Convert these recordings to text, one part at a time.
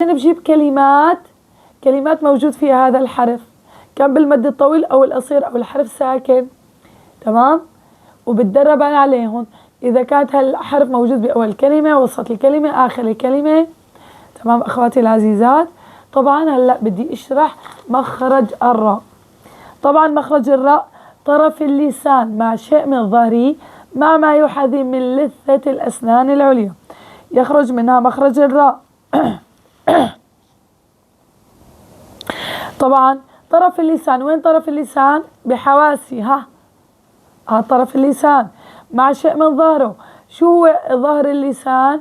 بجيب كلمات موجود فيها هذا الحرف، كان بالمد الطويل أو القصير أو الحرف ساكن، تمام؟ وبتدرب أنا عليهم. إذا كانت هالحرف موجود بأول الكلمة، وسط الكلمة، آخر الكلمة، تمام أخواتي العزيزات؟ طبعا هلأ بدي أشرح مخرج الراء. طبعا مخرج الراء طرف اللسان مع شيء من ظهره مع ما يحاذي من لثة الأسنان العليا، يخرج منها مخرج الراء. طبعا طرف اللسان، وين طرف اللسان؟ بحواسي، طرف اللسان مع شيء من ظهره. شو هو ظهر اللسان؟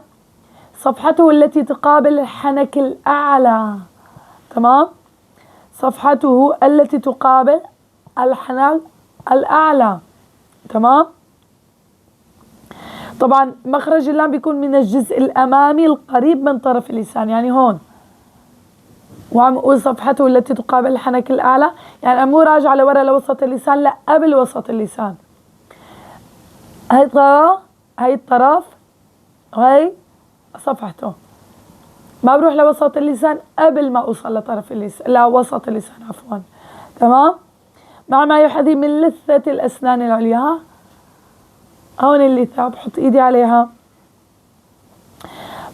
صفحته التي تقابل الحنك الأعلى، تمام؟ صفحته التي تقابل الحنك الأعلى، تمام؟ طبعا مخرج اللام بيكون من الجزء الأمامي القريب من طرف اللسان، يعني هون، وعم اقول صفحته التي تقابل الحنك الأعلى، يعني مو راجعة لورا لوسط اللسان، لا قبل وسط اللسان. هاي الطرف، هاي صفحته، ما بروح لوسط اللسان قبل ما اوصل لطرف اللسان، لا وسط اللسان عفوا، تمام؟ مع ما يحاذي من لثة الأسنان العليا، هون اللثة بحط ايدي عليها.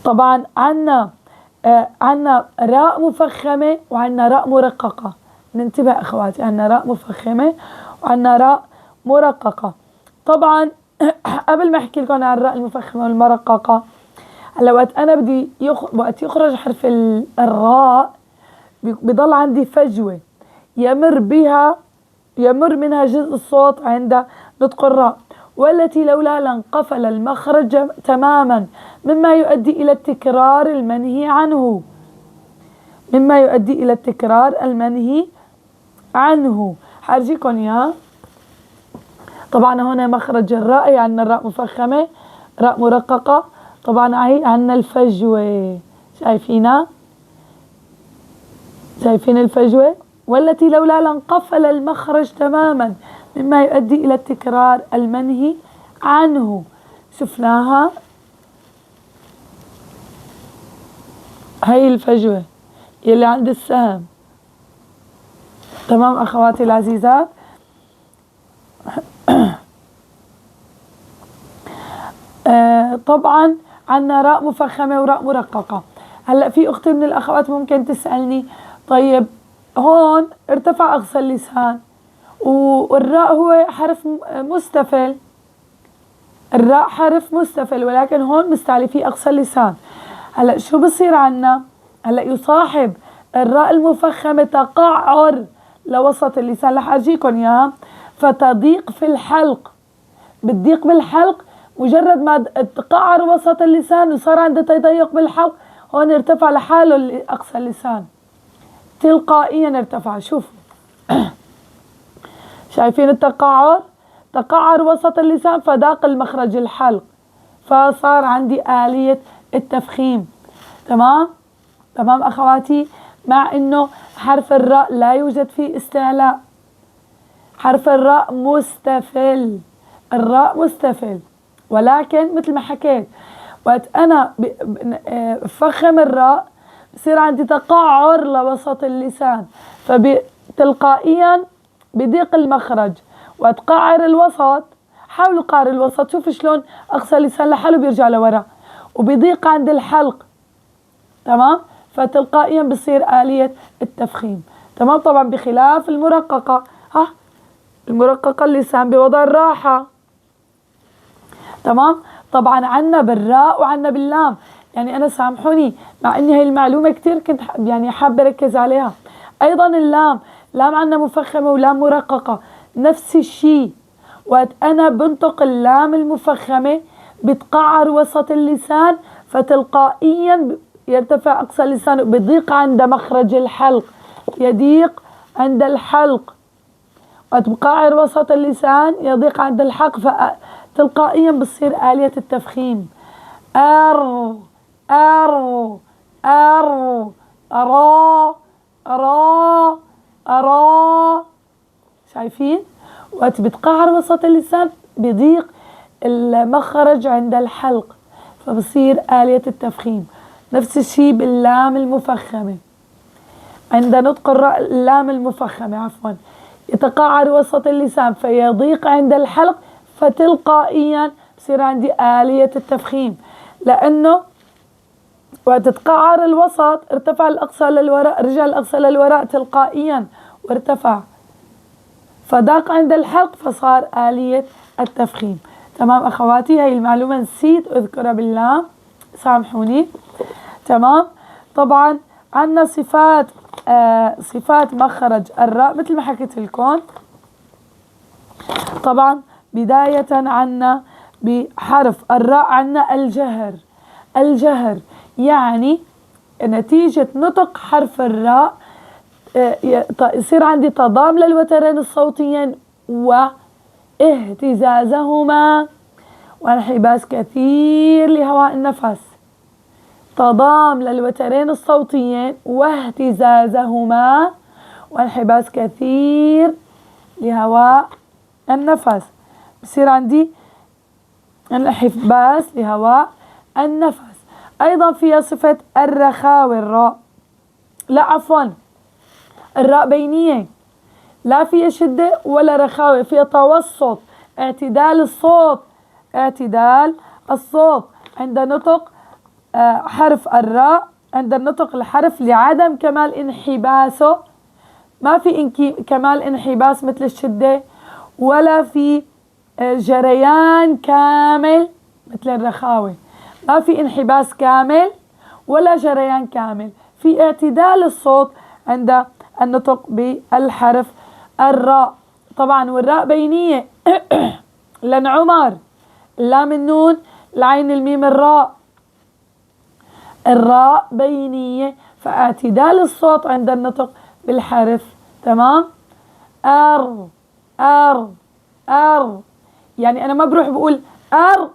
طبعا عنا راء مفخمة وعنا راء مرققة، ننتبه اخواتي، عنا راء مفخمة وعنا راء مرققة. طبعا قبل ما احكي لكم عن الراء المفخمة والمرققة، هلا وقت انا بدي وقت يخرج حرف الراء بضل عندي فجوة يمر منها جزء الصوت عند نطق الراء، والتي لولا لانقفل المخرج تماما، مما يؤدي إلى التكرار المنهي عنه. حارجيكم اياه. طبعا هنا مخرج الراء، عندنا الراء مفخمة، راء مرققة، طبعا هي عندنا الفجوة، شايفين الفجوة؟ والتي لولا لانقفل المخرج تماما، مما يؤدي إلى التكرار المنهي عنه. شفناها؟ هي الفجوة يلي عند السهم، تمام أخواتي العزيزات؟ طبعا عندنا راء مفخمة وراء مرققة. هلأ في أختي من الأخوات ممكن تسألني، طيب هون ارتفع أقصى اللسان والراء هو حرف مستفل، الراء حرف مستفل، ولكن هون مستعلي في أقصى اللسان. هلأ شو بصير عنا؟ هلأ يصاحب الراء المفخمة تقعر لوسط اللسان، رح أجيكم إياها. فتضيق في الحلق، بتضيق بالحلق، مجرد ما تقعر وسط اللسان وصار عنده تضيق بالحلق، هون ارتفع لحاله أقصى اللسان، تلقائيا ارتفع. شوفوا شايفين التقعر؟ تقعر وسط اللسان فضاق المخرج الحلق، فصار عندي آلية التفخيم، تمام أخواتي؟ مع إنه حرف الراء لا يوجد فيه استعلاء، حرف الراء مستفل، الراء مستفل، ولكن مثل ما حكيت وقت أنا بفخم الراء بصير عندي تقعر لوسط اللسان، فتلقائيا بضيق المخرج. وتقعر الوسط، حاولوا قعر الوسط، شوفوا شلون أقصى اللسان لحاله بيرجع لورا، وبيضيق عند الحلق، تمام؟ فتلقائيا بصير آلية التفخيم، تمام؟ طبعا بخلاف المرققة، المرققة اللسان بوضع الراحة، تمام؟ طبعا عنا بالراء وعنا باللام، يعني أنا سامحوني مع إني هاي المعلومة كتير كنت يعني حابة أركز عليها. أيضا اللام، لام عنا مفخمة ولام مرققة، نفس الشيء. وقت أنا بنطق اللام المفخمة بتقعر وسط اللسان، فتلقائيا يرتفع أقصى اللسان، بضيق عند مخرج الحلق، يضيق عند الحلق. وقت بقعر وسط اللسان يضيق عند الحلق، فتلقائيا بصير آلية التفخيم. أر أر أر أرا أرا أرا، شايفين؟ وقت بتقعر وسط اللسان بضيق المخرج عند الحلق، فبصير آلية التفخيم. نفس الشيء باللام المفخمة، عند نطق الراء اللام المفخمة يتقعر وسط اللسان فيضيق عند الحلق، فتلقائيا بصير عندي آلية التفخيم، لأنه وقت تقعر الوسط ارتفع الأقصى للوراء، رجع الأقصى للوراء تلقائيا وارتفع، فضاق عند الحلق فصار آلية التفخيم. تمام أخواتي؟ هاي المعلومة نسيت أذكرها بالله، سامحوني. تمام. طبعا عندنا صفات مخرج الراء مثل ما حكيت لكم. طبعا بداية عندنا بحرف الراء عندنا الجهر، يعني نتيجة نطق حرف الراء يصير عندي تضام للوترين الصوتيين واهتزازهما وانحباس كثير لهواء النفس. تضام للوترين الصوتيين واهتزازهما وانحباس كثير لهواء النفس، بصير عندي انحباس لهواء النفس. أيضا فيها صفة الرخاوة الراء، لا عفوا الراء بينية، لا فيها شدة ولا رخاوة، فيها توسط، اعتدال الصوت عند نطق حرف الراء، عند النطق الحرف لعدم كمال انحباسه، ما في كمال انحباس مثل الشدة، ولا في جريان كامل مثل الرخاوة، ما في انحباس كامل ولا جريان كامل، في اعتدال الصوت عند النطق بالحرف الراء. طبعا والراء بينية لن عمر، اللام النون العين الميم الراء بينية، فاعتدال الصوت عند النطق بالحرف. تمام. أر، يعني أنا ما بروح بقول أر.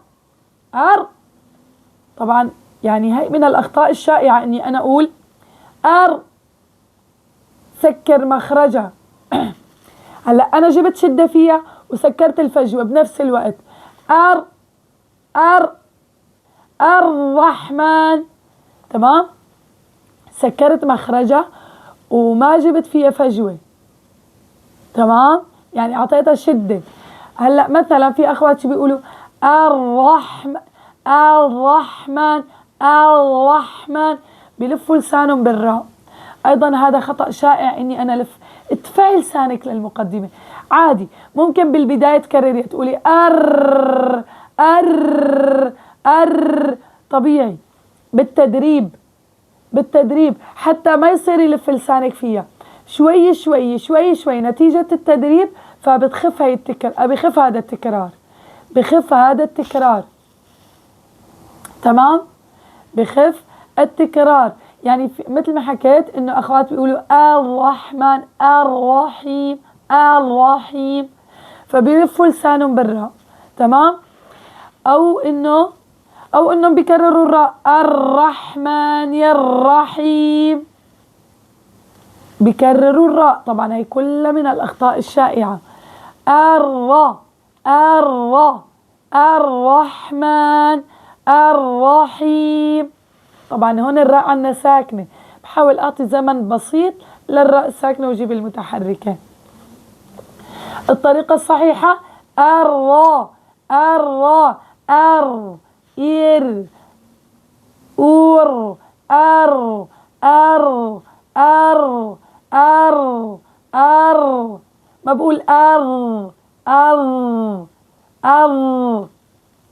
طبعا يعني هاي من الأخطاء الشائعة إني أنا أقول أر، سكر مخرجها. هلا أنا جبت شدة فيها وسكرت الفجوة بنفس الوقت. الرحمن، تمام، سكرت مخرجها وما جبت فيها فجوة، تمام، يعني أعطيتها شدة. هلا مثلا في أخوات بيقولوا الرحمن بلفوا لسانهم بالراء. أيضا هذا خطأ شائع إني أنا ادفعي لسانك للمقدمة عادي، ممكن بالبداية تكرري تقولي أر طبيعي، بالتدريب حتى ما يصير يلف لسانك فيها، شوي نتيجة التدريب فبتخف بخف هذا التكرار. تمام، بخف التكرار. يعني مثل ما حكيت انه اخوات بيقولوا الرحمن الرحيم فبيلفوا لسانهم بالراء. تمام. او انهم بيكرروا الراء الرحمن الرحيم، بيكرروا الراء. طبعا هي كلها من الاخطاء الشائعة. الرحمن الرحيم. طبعا هون الراء عنا ساكنة، بحاول أعطي زمن بسيط للراء الساكنة وجيب المتحركة. الطريقة الصحيحة الراء إر أور ما بقول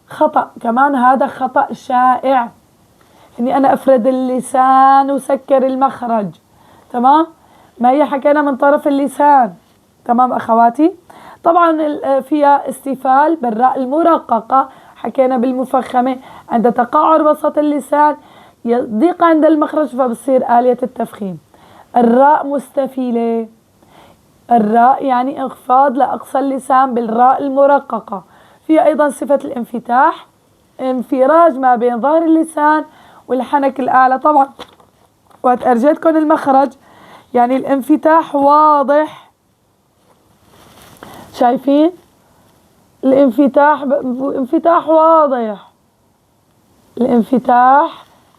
خطأ كمان، هذا خطأ شائع اني انا افرد اللسان وسكر المخرج. تمام، ما هي حكينا من طرف اللسان. تمام اخواتي. طبعا فيها استفال بالراء المرققة، حكينا بالمفخمة عند تقعر وسط اللسان يضيق عند المخرج فبصير آلية التفخيم. الراء مستفيلة، الراء يعني انخفاض لأقصى اللسان بالراء المرققة. فيها أيضا صفة الانفتاح، انفراج ما بين ظهر اللسان والحنك الأعلى. طبعا وقت أرجيتكم المخرج يعني الانفتاح واضح، شايفين الانفتاح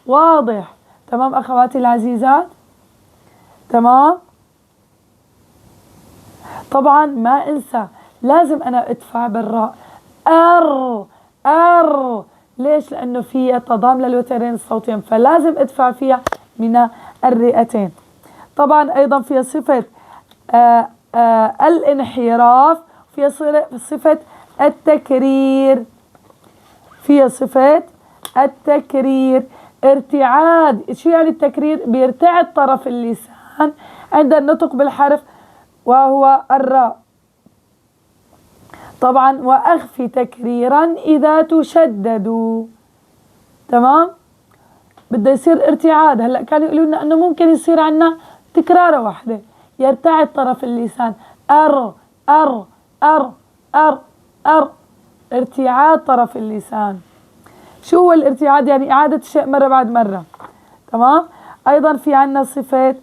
واضح، تمام أخواتي العزيزات؟ تمام. طبعا ما انسى لازم انا ادفع بالراء ار. ليش؟ لانه في تضام للوترين الصوتيين، فلازم ادفع فيها من الرئتين. طبعا ايضا في صفة الانحراف، في صفة التكرير، في صفة التكرير ارتعاد. شو يعني التكرير؟ بيرتعد طرف اللسان عند النطق بالحرف وهو الراء. طبعا وأخفي تكريرا إذا تشددوا. تمام. بده يصير ارتعاد. هلا كانوا يقولوا لنا انه ممكن يصير عنا تكرارة واحدة، يرتعد طرف اللسان ار ار ار ار ار، ارتعاد طرف اللسان. شو هو الارتعاد؟ يعني إعادة الشيء مرة بعد مرة. تمام. أيضا في عنا صفة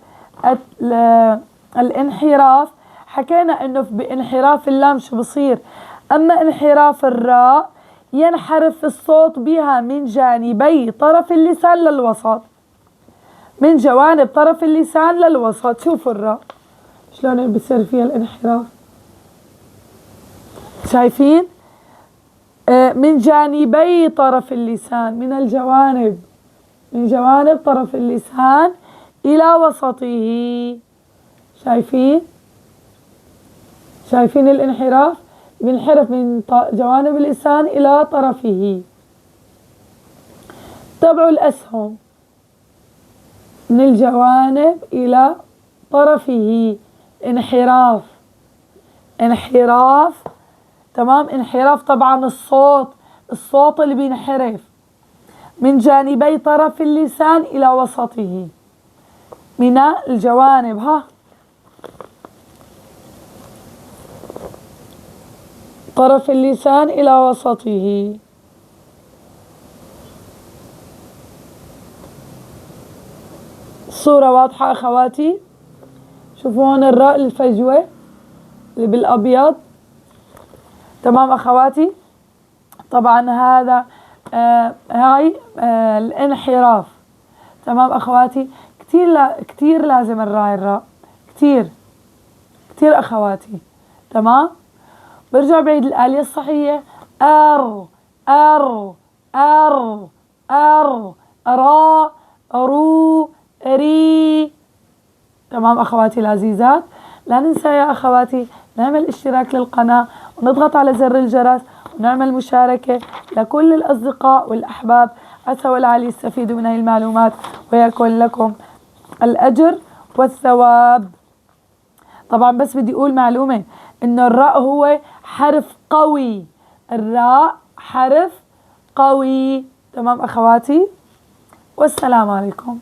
الانحراف. حكينا انه بانحراف اللام شو بصير؟ اما انحراف الراء ينحرف الصوت بها من جانبي طرف اللسان للوسط، من جوانب طرف اللسان للوسط. شوفوا الراء شلون بصير فيها الانحراف، شايفين؟ من جانبي طرف اللسان، من الجوانب، من جوانب طرف اللسان إلى وسطه. شايفين؟ شايفين الانحراف؟ بينحرف من جوانب اللسان إلى طرفه. تبعوا الأسهم من الجوانب إلى طرفه. انحراف، انحراف. تمام. انحراف طبعا الصوت اللي بينحرف من جانبي طرف اللسان إلى وسطه، من الجوانب. ها، طرف اللسان إلى وسطه. الصورة واضحة أخواتي؟ شوفوا هون الراء الفجوة اللي بالأبيض. تمام أخواتي؟ طبعا هذا هاي الانحراف. تمام أخواتي؟ كتير لازم الراء كتير أخواتي. تمام. برجع بعيد الآلية الصحية. أر أر أر أر را رو ري. تمام أخواتي العزيزات؟ لا ننسى يا أخواتي نعمل اشتراك للقناة ونضغط على زر الجرس ونعمل مشاركة لكل الأصدقاء والأحباب، عسى والعالي يستفيدوا من هذه المعلومات ويكون لكم الأجر والثواب. طبعا بس بدي أقول معلومة، إنه الراء هو حرف قوي، الراء حرف قوي. تمام أخواتي؟ والسلام عليكم.